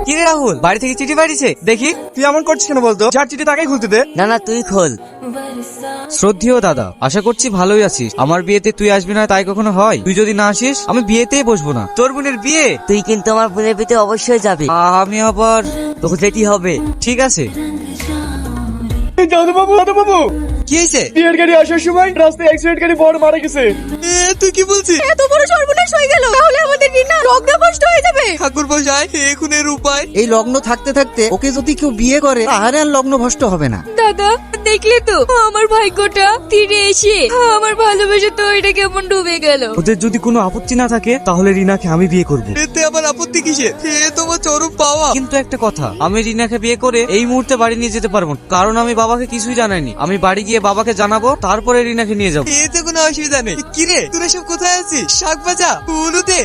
কি রে রাহুল, বাড়ি থেকে চিঠি পাঠিয়েছে দেখি। তুই এমন করছিস কেন বলতো? যার চিঠি তাকেই খুলতে দে। না না তুই খোল। শ্রদ্ধেয় দাদা, আশা করছি ভালোই আছিস। আমার বিয়েতে তুই আসবি না তাই কখনো হয়? তুই যদি না আসিস আমি বিয়েতেই বসবো না। তোর বোনের বিয়ে, তুই কিন্তু আমার বোনের বিয়েতে অবশ্যই যাবি। আমি আবার। তোকে যেতে হবে। ঠিক আছে। দাদু বাবু কি হয়েছে? বিয়ের গাড়ি আসার সময় রাস্তায় অ্যাক্সিডেন্ট গাড়ি বড় মারা গেছে। তুই কি বলছিস? এত বড় সর্বনাশ হয়ে গেল, তাহলে আমাদের রিনা লগ্নভ্রষ্ট হয়ে যাবে। ঠাকুর বসায় এখন এর উপায়। এই লগ্ন থাকতে থাকতে ওকে যদি কেউ বিয়ে করে তাহলে আর লগ্ন ভ্রষ্ট হবে না। দাদা দেখলে তো আমার ভাগ্যটা তীরে এসে আমার ভালোবাসা তো এটা কেমন ডুবে গেল। ওদের যদি কোনো আপত্তি না থাকে তাহলে রিনাকে আমি বিয়ে করব। এতে আবার আপত্তি কিসে? এ তোমার চরম পাওয়া। কিন্তু একটা কথা, আমি রিনাকে বিয়ে করে এই মুহূর্তে বাড়ি নিয়ে যেতে পারবো না, কারণ আমি বাবাকে কিছুই জানাইনি। আমি বাড়ি গিয়ে বাবাকে জানাবো, তারপরে রিনাকে নিয়ে যাবো। এতে কোনো অসুবিধা নেই। কিরে তোরা সব কোথায় আছিস? শাক ভাজা, হলুদে।